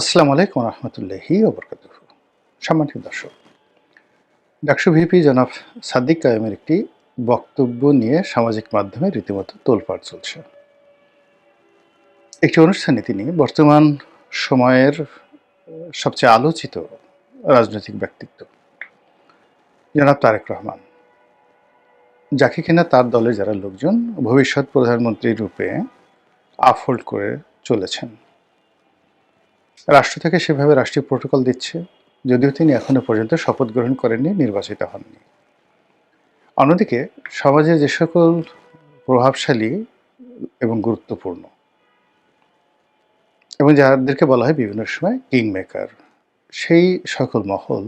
আসসালামু আলাইকুম রহমতুল্লাহি ওবরকাতুহু। সম্মানিত দর্শক, ডাকসু ভিপি জনাব সাদিক কায়েমের একটি বক্তব্য নিয়ে সামাজিক মাধ্যমে রীতিমতো তোলপাড় চলছে। একটি অনুষ্ঠানে তিনি বর্তমান সময়ের সবচেয়ে আলোচিত রাজনৈতিক ব্যক্তিত্ব জনাব তারেক রহমান, যাকে কিনা তার দলের যারা লোকজন ভবিষ্যৎ প্রধানমন্ত্রী রূপে আপহোল্ড করে চলেছেন, রাষ্ট্র থেকে সেভাবে রাষ্ট্রীয় প্রোটোকল দিচ্ছে, যদিও তিনি এখনো পর্যন্ত শপথ গ্রহণ করেননি, নির্বাচিত হননি। অন্যদিকে সমাজে যে সকল প্রভাবশালী এবং গুরুত্বপূর্ণ এবং যাদেরকে বলা হয় বিভিন্ন সময় কিং মেকার, সেই সকল মহল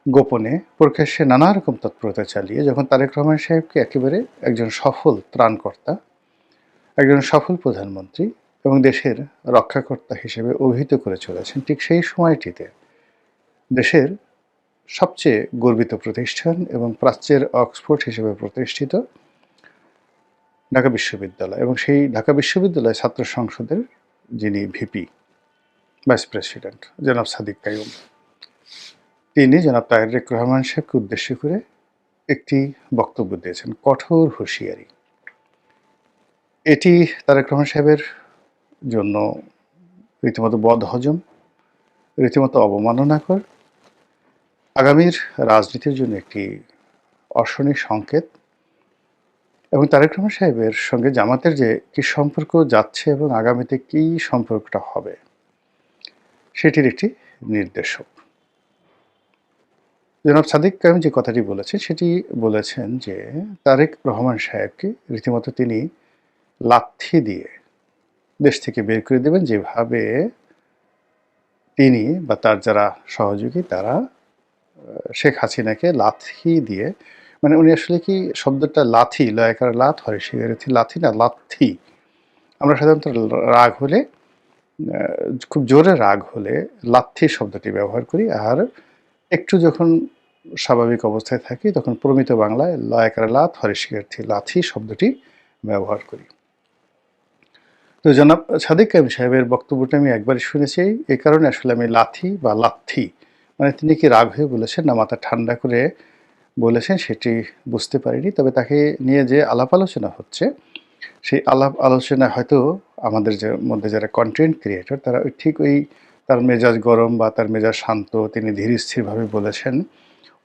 গোপনে প্রকাশ্যে নানা রকম তৎপরতা চালিয়ে যখন তারেক রহমান সাহেবকে একেবারে একজন সফল ত্রাণকর্তা, একজন সফল প্রধানমন্ত্রী এবং দেশের রক্ষাকর্তা হিসেবে অভিহিত করে চলেছেন, ঠিক সেই সময়টিতে দেশের সবচেয়ে গর্বিত প্রতিষ্ঠান এবং প্রাচ্যের অক্সফোর্ড হিসেবে প্রতিষ্ঠিত ঢাকা বিশ্ববিদ্যালয় এবং সেই ঢাকা বিশ্ববিদ্যালয় ছাত্র সংসদের যিনি ভিপি ভাইস প্রেসিডেন্ট জনাব সাদিক কাইয়ুম, তিনি জনাব তারেক রহমান সাহেবকে উদ্দেশ্য করে একটি বক্তব্য দিয়েছেন, কঠোর হুঁশিয়ারি। এটি তারেক রহমান সাহেবের জন্য রীতিমতো বদহজম, রীতিমতো অবমাননাকর, আগামীর রাজনীতির জন্য একটি অশনি সংকেত এবং তারেক রহমান সাহেবের সঙ্গে জামাতের যে কি সম্পর্ক যাচ্ছে এবং আগামীতে কি সম্পর্কটা হবে সেটির একটি নির্দেশক। জনাব সাদিক কায়েম যে কথাটি বলেছেন সেটি বলেছেন যে তারেক রহমান সাহেবকে রীতিমতো তিনি লাথি দিয়ে দেশ থেকে বের করে দেবেন, যেভাবে তিনি বা তার যারা সহযোগী তারা শেখ হাসিনাকে লাথি দিয়ে, মানে উনি আসলে কি শব্দটা লাথি, লয়কার লাথ হয়, সেগারেথি লাথি না, লাথি। আমরা সাধারণত রাগ হলে, খুব জোরে রাগ হলে লাথি শব্দটি ব্যবহার করি, আর একটু যখন স্বাভাবিক অবস্থায় থাকি তখন প্রমিত বাংলায় লয়কার লাথ হরিষ্কার্থী লাথি শব্দটি ব্যবহার করি। তো জনাব সাদিক কায়েম সাহেবের বক্তব্যটা আমি একবারই শুনেছি, এই কারণে আসলে আমি লাথি বা লাথি, মানে তিনি কি রাগ হয়ে বলেছেন না মাথা ঠান্ডা করে বলেছেন সেটি বুঝতে পারিনি। তবে তাকে নিয়ে যে আলাপ আলোচনা হচ্ছে, সেই আলাপ আলোচনায় হয়তো আমাদের যে মধ্যে যারা কন্টেন্ট ক্রিয়েটর তারা ঠিক ওই তার মেজাজ গরম বা তার মেজাজ শান্ত, তিনি ধীর স্থিরভাবে বলেছেন,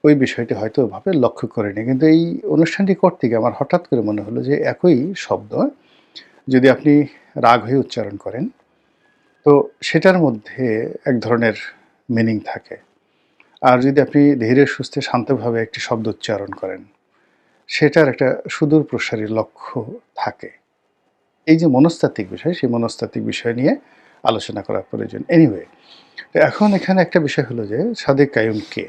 ওই বিষয়টি হয়তো ওভাবে লক্ষ্য করেনি। কিন্তু এই অনুষ্ঠানটি করতে গিয়ে আমার হঠাৎ করে মনে হলো যে একই শব্দ যদি আপনি রাগ হয়ে উচ্চারণ করেন তো সেটার মধ্যে এক ধরনের মিনিং থাকে, আর যদি আপনি ধীরে সুস্থে শান্তভাবে একটি শব্দ উচ্চারণ করেন সেটার একটা সুদূর প্রসারী লক্ষ্য থাকে। এই যে মনস্তাত্ত্বিক বিষয়, সেই মনস্তাত্ত্বিক বিষয় নিয়ে আলোচনা করা প্রয়োজন। এনিওয়ে, তো এখন এখানে একটা বিষয় হলো যে সাদিক কাইয়ুম কে?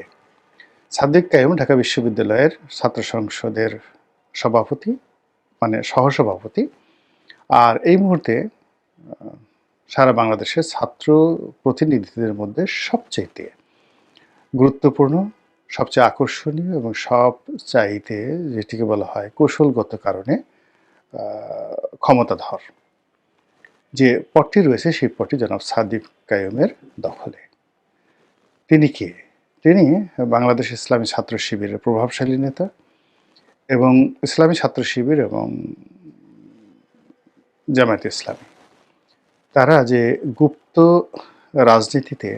সাদিক কাইয়ুম ঢাকা বিশ্ববিদ্যালয়ের ছাত্র সংসদের সভাপতি, মানে সহসভাপতি, আর এই মুহূর্তে সারা বাংলাদেশের ছাত্র প্রতিনিধিদের মধ্যে সবচাইতে গুরুত্বপূর্ণ, সবচেয়ে আকর্ষণীয় এবং সবচাইতে যেটিকে বলা হয় কৌশলগত কারণে ক্ষমতাধর যে পদটি রয়েছে, সেই পদটি জনাব সাদিক কাইয়ুমের দখলে। তিনি কে? তিনি বাংলাদেশ ইসলামী ছাত্র শিবিরের প্রভাবশালী নেতা এবং ইসলামী ছাত্র শিবির এবং জামায়াতে ইসলামী, তারা যে গুপ্ত রাজনীতিতে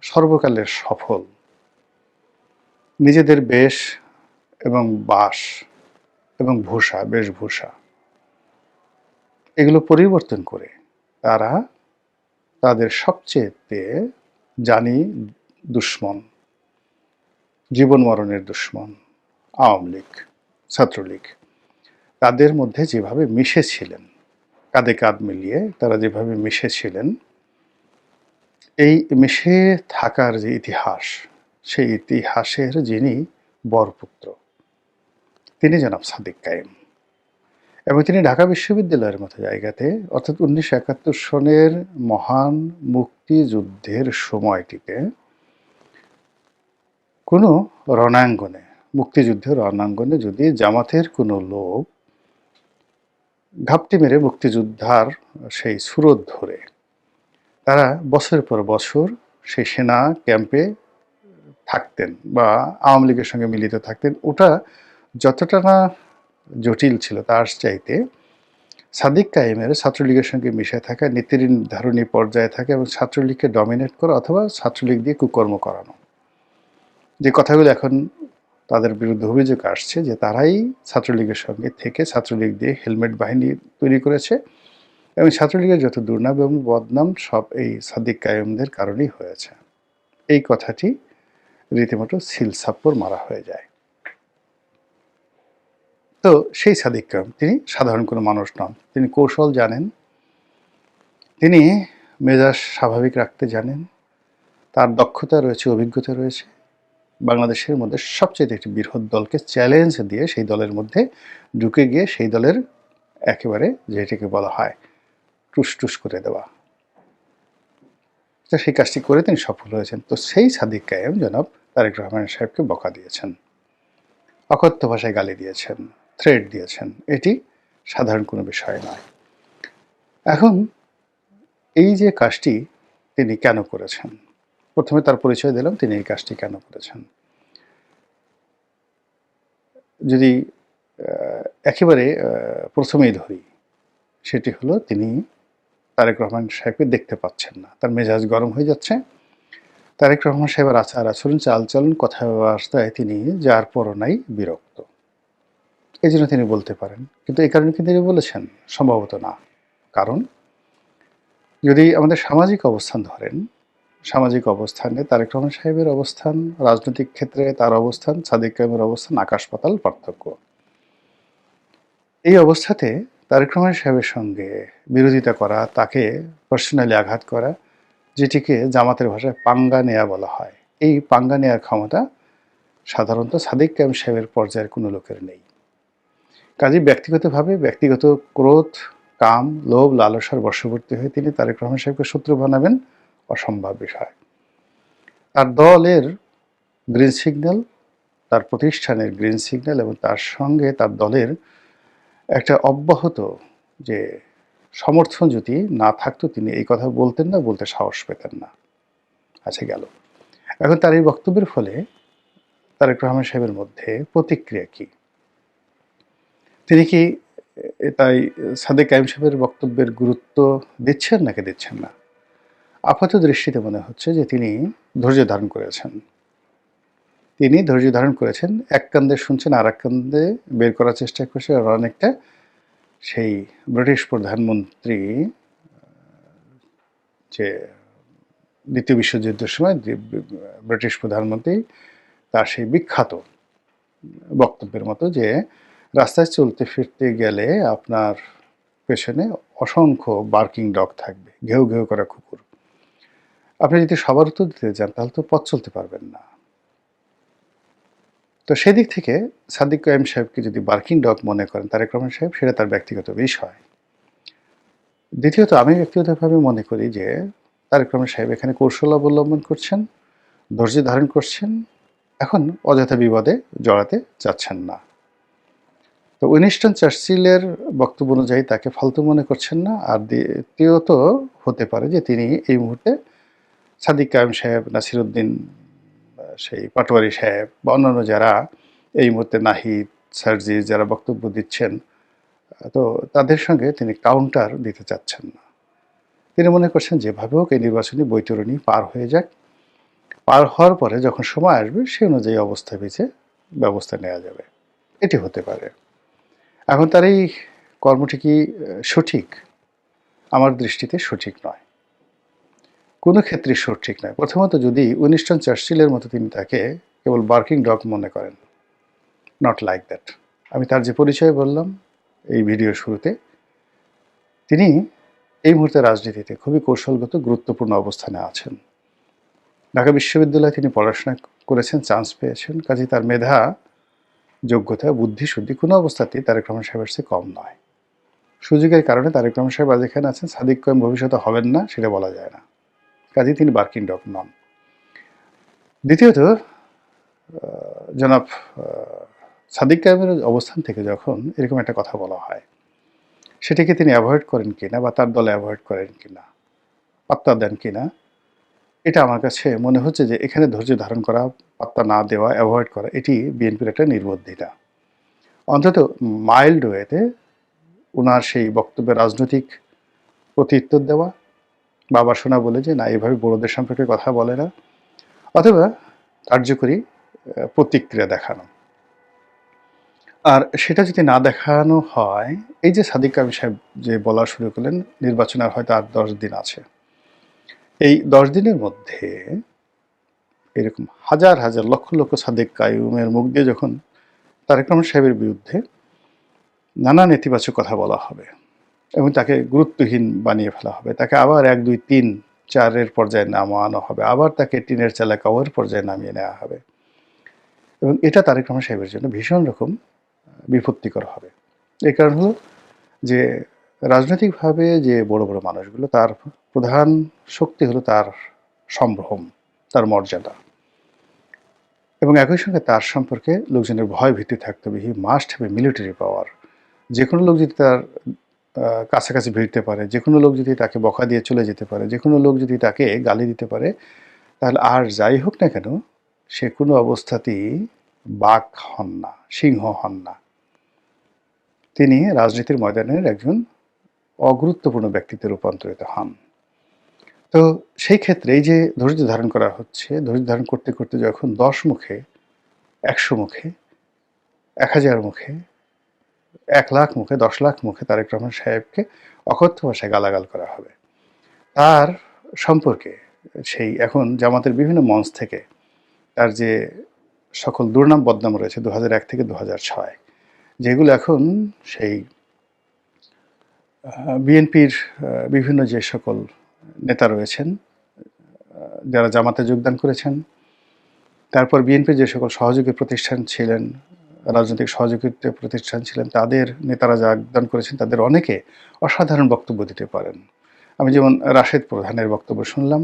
সর্বকালের সফল, নিজেদের বেশ এবং বাস এবং ভূষা, বেশভূষা এগুলো পরিবর্তন করে তারা তাদের সবচেয়ে জানি দুশ্মন, জীবন মরণের দুশ্মন আওয়ামী লীগ, ছাত্রলীগ, তাদের মধ্যে যেভাবে মিশেছিলেন, কাঁধে কাঁধ মিলিয়ে তারা যেভাবে মিশেছিলেন, এই মিশে থাকার যে ইতিহাস, সেই ইতিহাসের যিনি বরপুত্র তিনি জনাব সাদিক কায়েম। এবং তিনি ঢাকা বিশ্ববিদ্যালয়ের মতো জায়গাতে, অর্থাৎ 1971 সনের মহান মুক্তিযুদ্ধের সময়টিতে কোনো রণাঙ্গনে, মুক্তিযুদ্ধের রণাঙ্গনে যদি জামাতের কোনো লোক ঘাপটি মেরে মুক্তিযোদ্ধার সেই সুরত ধরে তারা বছরের পর বছর সেই সেনা ক্যাম্পে থাকতেন বা আওয়ামী লীগের সঙ্গে মিলিত থাকতেন। ওটা যতটা না জটিল ছিল তার চাইতে সাদিক কায়েমের ছাত্রলীগের সঙ্গে মিশে থাকা, নীতি নির্ধারণী পর্যায়ে থাকা এবং ছাত্রলীগকে ডমিনেট করা অথবা ছাত্রলীগ দিয়ে কুকর্ম করানো, যে কথাগুলো এখন তাদের বিরুদ্ধে অভিযোগ আসছে যে তারাই ছাত্রলীগের সঙ্গে থেকে ছাত্রলীগ দিয়ে হেলমেট বাহিনী তৈরি করেছে এবং ছাত্রলীগের যত দুর্নাম এবং বদনাম সব এই সাদিক কায়েমদের কারণেই হয়েছে। এই কথাটি রীতিমতো সিলসাপ্পর মারা হয়ে যায়। তো সেই সাদিক কায়েম তিনি সাধারণ কোনো মানুষ নন, তিনি কৌশল জানেন, তিনি মেজাজ স্বাভাবিক রাখতে জানেন, তার দক্ষতা রয়েছে, অভিজ্ঞতা রয়েছে। বাংলাদেশের মধ্যে সবচেয়ে একটি বৃহৎ দলকে চ্যালেঞ্জ দিয়ে সেই দলের মধ্যে ঢুকে গিয়ে সেই দলের একেবারে যেটাকে বলা হয় টুস করে দেওয়া, তো সেই কাজটি করে তিনি সফল হয়েছেন। তো সেই সাদিক কায়েম জনাব তারেক রহমান সাহেবকে বকা দিয়েছেন, অকথ্য ভাষায় গালি দিয়েছেন, থ্রেট দিয়েছেন। এটি সাধারণ কোনো বিষয় নয়। এখন এই যে কাজটি তিনি কেন করেছেন, প্রথমে তার পরিচয় দিলাম তিনি এই কাজটি কেন করেছেন। যদি একেবারে প্রথমেই ধরি, সেটি হলো তিনি তারেক রহমান সাহেবকে দেখতে পাচ্ছেন না, তার মেজাজ গরম হয়ে যাচ্ছে। তারেক রহমান সাহেবের আচার আচরণ, চালচলন, কথাবার্তায় তিনি যার পরনাই বিরক্ত, এই জন্য তিনি বলতে পারেন। কিন্তু এই কারণে কি তিনি বলেছেন? সম্ভবত না। কারণ যদি আমাদের সামাজিক অবস্থান ধরেন, সামাজিক অবস্থানে তারেক রহমান সাহেবের অবস্থান, রাজনৈতিক ক্ষেত্রে তার অবস্থান, সাদিক কায়েমের অবস্থান আকাশ পাতাল পার্থক্য। এই অবস্থাতে তারেক রহমান সাহেবের সঙ্গে বিরোধিতা করা, তাকে পার্সোনালি আঘাত করা, যেটিকে জামাতের ভাষায় পাঙ্গা নেয়া বলা হয়, এই পাঙ্গা নেয়ার ক্ষমতা সাধারণত সাদিক কায়েম সাহেবের পর্যায়ের কোনো লোকের নেই। কাজেই ব্যক্তিগতভাবে ব্যক্তিগত ক্রোধ, কাম, লোভ, লালসার বশবর্তী হয়ে তিনি তারেক রহমান সাহেবকে শত্রু বানাবেন অসম্ভব বিষয়। তার দলের গ্রিন সিগন্যাল, তার প্রতিষ্ঠানের গ্রিন সিগন্যাল এবং তার সঙ্গে তার দলের একটা অব্যাহত যে সমর্থন যদি না থাকতো তিনি এই কথা বলতেন না, বলতে সাহস পেতেন না। আচ্ছা গেল। এখন তার এই বক্তব্যের ফলে তারেক রহমান সাহেবের মধ্যে প্রতিক্রিয়া কি? তিনি কি তাই সাদেক কায়েম সাহেবের বক্তব্যের গুরুত্ব দিচ্ছেন নাকি দিচ্ছেন না? আপাত দৃষ্টিতে মনে হচ্ছে যে তিনি ধৈর্য ধারণ করেছেন। তিনি ধৈর্য ধারণ করেছেন, এক কান্দে শুনছেন আর এক কান্দে বের করার চেষ্টা করছেন। আর অনেকটা সেই ব্রিটিশ প্রধানমন্ত্রী যে দ্বিতীয় বিশ্বযুদ্ধের সময় ব্রিটিশ প্রধানমন্ত্রী তার সেই বিখ্যাত বক্তব্যের মতো যে রাস্তায় চলতে ফিরতে গেলে আপনার পেছনে অসংখ্য বার্কিং ডগ থাকবে, ঘেউ ঘেউ করা কুকুর। আপনি যদি সবার উত্তর দিতে যান তাহলে তো পথ চলতে পারবেন না। তো সেদিক থেকে সাদিক কায়েম সাহেবকে যদি বার্কিং ডগ মনে করেন তারেক রহমান সাহেব, সেটা তার ব্যক্তিগত বিষয়। দ্বিতীয়ত আমি ব্যক্তিগতভাবে মনে করি যে তারেক রহমান সাহেব এখানে কৌশল অবলম্বন করছেন, ধৈর্য ধারণ করছেন, এখন অযথা বিবাদে জড়াতে চাচ্ছেন না। তো উইনস্টন চার্চিলের বক্তব্য অনুযায়ী তাকে ফালতু মনে করছেন না। আর দ্বিতীয়ত হতে পারে যে তিনি এই মুহূর্তে সাদিক কায়েম সাহেব, নাসিরুদ্দিন, সেই পাটোয়ারি সাহেব বা অন্যান্য যারা এই মুহূর্তে নাহিদ, সার্জিস যারা বক্তব্য দিচ্ছেন, তো তাদের সঙ্গে তিনি কাউন্টার দিতে চাচ্ছেন না। তিনি মনে করছেন যেভাবে হোক এই নির্বাচনী বৈতরণী পার হয়ে যাক, পার হওয়ার পরে যখন সময় আসবে সে অনুযায়ী অবস্থা বেঁচে ব্যবস্থা নেওয়া যাবে, এটি হতে পারে। এখন তার এই কর্মটি কি সঠিক? আমার দৃষ্টিতে সঠিক নয়, কোনো ক্ষেত্রে সঠিক নয়। প্রথমত যদি উইনস্টন চার্চিলের মতো তিনি তাকে কেবল বার্কিং ডগ মনে করেন, নট লাইক দ্যাট। আমি তার যে পরিচয় বললাম এই ভিডিওর শুরুতে, তিনি এই মুহূর্তে রাজনীতিতে খুবই কৌশলগত গুরুত্বপূর্ণ অবস্থানে আছেন। ঢাকা বিশ্ববিদ্যালয়ে তিনি পড়াশোনা করেছেন, চান্স পেয়েছেন, কাজে তার মেধা, যোগ্যতা, বুদ্ধি শুদ্ধি কোনো অবস্থাতেই তারেক রহমান সাহেবের চেয়ে কম নয়। সুযোগের কারণে তারেক রহমান সাহেব আজ এখানে আছেন, সাদিক কায়েম ভবিষ্যতে হবেন না সেটা বলা যায় না, কাজেই তিনি বার্কিং ডগ নন। দ্বিতীয়ত জনাব সাদিক কায়েমের অবস্থান থেকে যখন এরকম একটা কথা বলা হয়, সেটাকে তিনি অ্যাভয়েড করেন কিনা বা তার দলে অ্যাভয়েড করেন কিনা, পাত্তা দেন কিনা, এটা আমার কাছে মনে হচ্ছে যে এখানে ধৈর্য ধারণ করা, পাত্তা না দেওয়া, অ্যাভয়েড করা এটি বিএনপির একটা নির্বুদ্ধিতা। অন্তত মাইল্ড ওয়েতে উনার সেই বক্তব্যে রাজনৈতিক প্রত্যুত্তর দেওয়া, বাবার শোনা বলে যে না এভাবে বড়দের সম্পর্কে কথা বলে না, অথবা কার্যকরী প্রতিক্রিয়া দেখানো। আর সেটা যদি না দেখানো হয়, এই যে সাদিক কামি সাহেব যে বলা শুরু করলেন নির্বাচন আর হয়তো আর 10 দিন আছে, এই 10 দিনের মধ্যে এরকম হাজার হাজার লক্ষ লক্ষ সাদেক কায়ুমের মুখ দিয়ে যখন তারেক রহমান সাহেবের বিরুদ্ধে নানা নেতিবাচক কথা বলা হবে এবং তাকে গুরুত্বহীন বানিয়ে ফেলা হবে, তাকে আবার 1, 2, 3, 4 পর্যায়ে নামানো হবে, আবার তাকে টিনের চালা কাওয়ার পর্যায়ে নামিয়ে নেওয়া হবে, এবং এটা তারেক রহমান সাহেবের জন্য ভীষণ রকম বিপত্তিকর হবে। এই কারণ হলো যে রাজনৈতিকভাবে যে বড় বড় মানুষগুলো, তার প্রধান শক্তি হলো তার সম্ভ্রম, তার মর্যাদা, এবং একই সঙ্গে তার সম্পর্কে লোকজনের ভয় ভীতি থাকতে হবে। He must have a military পাওয়ার। যে কোনো লোক যদি তার কাছাকাছি ভিড়তে পারে, যে কোনো লোক যদি তাকে বকা দিয়ে চলে যেতে পারে, যে কোনো লোক যদি তাকে গালি দিতে পারে, তাহলে আর যাই হোক না কেন সে কোনো অবস্থাতেই বাঘ হন না, সিংহ হন না। তিনি রাজনীতির ময়দানের একজন অগুরুত্বপূর্ণ ব্যক্তিত্বে রূপান্তরিত হন। তো সেই ক্ষেত্রে এই যে ধৈর্য ধারণ করা হচ্ছে, ধৈর্য ধারণ করতে করতে যখন 10 মুখে, 100 মুখে, 1000 মুখে, 1 লাখ মুখে, 10 লাখ মুখে তারেক রহমান সাহেবকে অকথ্য ভাষায় গালাগাল করা হবে, তার সম্পর্কে সেই এখন জামাতের বিভিন্ন মঞ্চ থেকে তার যে সকল দুর্নাম বদনাম রয়েছে 2001 থেকে 2006, যেগুলো এখন সেই বিএনপির বিভিন্ন যে সকল নেতা রয়েছেন যারা জামাতে যোগদান করেছেন, তারপর বিএনপির যে সকল সহযোগী প্রতিষ্ঠান ছিলেন, রাজনৈতিক সহযোগিতা প্রতিষ্ঠান ছিলেন, তাদের নেতারা যোগদান করেছেন, তাদের অনেকে অসাধারণ বক্তব্য দিতে পারেন। আমি যেমন রাশেদ প্রধানের বক্তব্য শুনলাম,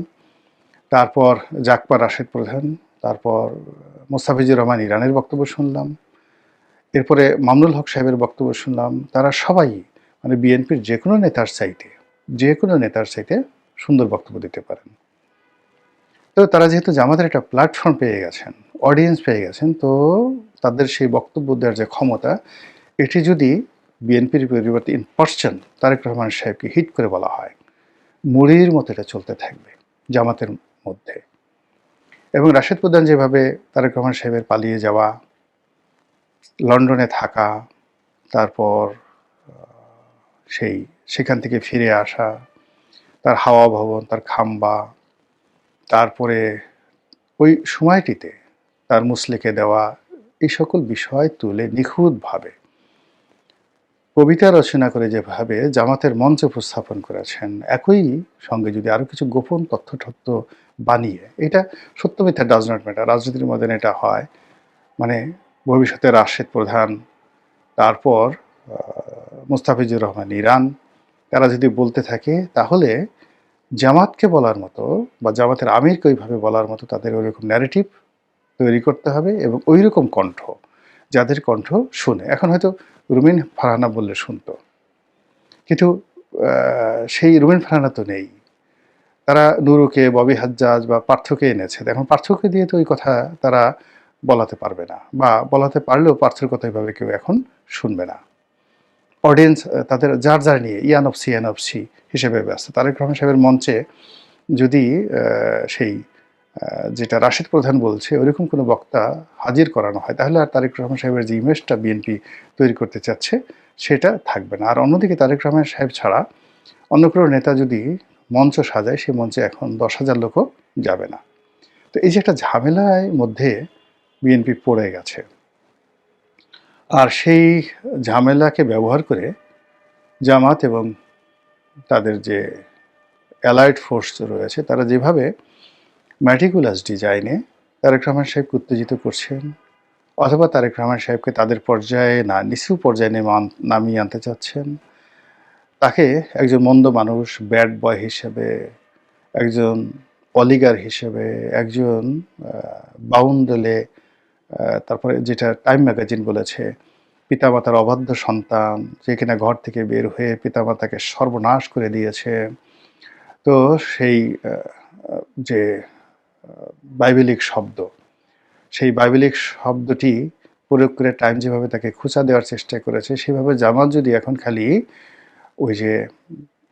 তারপর জাকপা রাশেদ প্রধান, তারপর মোস্তাফিজুর রহমান ইরানের বক্তব্য শুনলাম, এরপরে মামুনুল হক সাহেবের বক্তব্য শুনলাম। তারা সবাই মানে বিএনপির যে কোনো নেতার চাইতে সুন্দর বক্তব্য দিতে পারেন। তো তারা যেহেতু জামাতের একটা প্ল্যাটফর্ম পেয়ে গেছেন, অডিয়েন্স পেয়ে গেছেন, তো তাদের সেই বক্তব্য দেওয়ার যে ক্ষমতা, এটি যদি বিএনপির পরিবর্তে ইন পার্সন তারেক রহমান সাহেবকে হিট করে বলা হয়, মুড়ির মতো এটা চলতে থাকবে জামাতের মধ্যে। এবং রাশেদ প্রধান যেভাবে তারেক রহমান সাহেবের পালিয়ে যাওয়া, লন্ডনে থাকা, তারপর সেখান থেকে ফিরে আসা, তার হাওয়া ভবন, তার খাম্বা, তারপরে ওই সময়টিতে তার মুসলেকে দেওয়া, এই সকল বিষয় তুলে নিখুঁতভাবে কবিতা রচনা করে যেভাবে জামাতের মঞ্চে উপস্থাপন করেছেন, একই সঙ্গে যদি আরও কিছু গোপন তথ্য বানিয়ে, এটা সত্য মিথ্যা ডাজ নট ম্যাটার, রাজনীতির মধ্যে এটা হয়, মানে ভবিষ্যতে রাশেদ প্রধান, তারপর মোস্তাফিজুর রহমান ইরান, তারা যদি বলতে থাকে, তাহলে জামাতকে বলার মতো বা জামাতের আমিরকে ওইভাবে বলার মতো তাদের ওইরকম ন্যারেটিভ তৈরি করতে হবে, এবং ওই রকম কণ্ঠ, যাদের কণ্ঠ শুনে, এখন হয়তো রুমিন ফারহানা বললে শুনতো, কিন্তু সেই রুমিন ফারহানা তো নেই। তারা নুরুকে, ববি হাজ্জাজ বা পার্থকে এনেছে। এখন পার্থকে দিয়ে তো ওই কথা তারা বলাতে পারবে না, বা বলাতে পারলেও পার্থর কথা এভাবে কেউ এখন শুনবে না। অডিয়েন্স তাদের যার নিয়ে ইয়ানফসি হিসেবে ব্যস্ত। তারেক রহমান সাহেবের মঞ্চে যদি সেই যেটা রাশেদ প্রধান বলছে ওইরকম কোনো বক্তা হাজির করানো হয়, তাহলে আর তারেক রহমান সাহেবের যে ইমেজটা বিএনপি তৈরি করতে চাচ্ছে সেটা থাকবে না। আর অন্যদিকে তারেক রহমান সাহেব ছাড়া অন্য কোনো নেতা যদি মঞ্চ সাজায়, সেই মঞ্চে এখন 10,000 লোকও যাবে না। তো এই যে একটা ঝামেলার মধ্যে বিএনপি পড়ে গেছে, আর সেই ঝামেলাকে ব্যবহার করে জামাত এবং তাদের যে অ্যালাইড ফোর্স রয়েছে, তারা যেভাবে ম্যাটিকুলাস ডিজাইনে তারেক রহমান সাহেবকে উত্তেজিত করছেন, অথবা তারেক রহমান সাহেবকে তাদের পর্যায়ে না নিচু পর্যায়ে নামিয়ে আনতে চাচ্ছেন, তাকে একজন মন্দ মানুষ, ব্যাড বয় হিসেবে, একজন অলিগার হিসেবে, একজন বাউন্ডেলে, তারপরে যেটা টাইম ম্যাগাজিন বলেছে পিতামাতার অবাধ্য সন্তান, যে কিনা ঘর থেকে বের হয়ে পিতামাতাকে সর্বনাশ করে দিয়েছে, তো সেই যে বাইবেলিক শব্দ, সেই বাইবেলিক শব্দটি প্রয়োগ করে টাইম যেভাবে তাকে খোঁচা দেওয়ার চেষ্টা করেছে, সেভাবে জামাত যদি এখন খালি ওই যে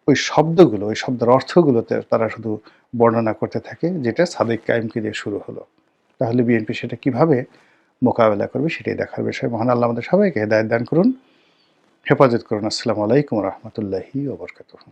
ওই শব্দগুলো, ওই শব্দের অর্থগুলোতে তারা শুধু বর্ণনা করতে থাকে, যেটা সাদেক কায়েমকে দিয়ে শুরু হলো, তাহলে বিএনপি সেটা কিভাবে মোকাবেলা করবে সেটাই দেখার বিষয়। মহান আল্লাহ আমাদের সবাইকে হেদায়েত দান করুন, হেফাজত করুন। আসসালামু আলাইকুম রহমতুল্লাহি ওয়া বারাকাতুহু।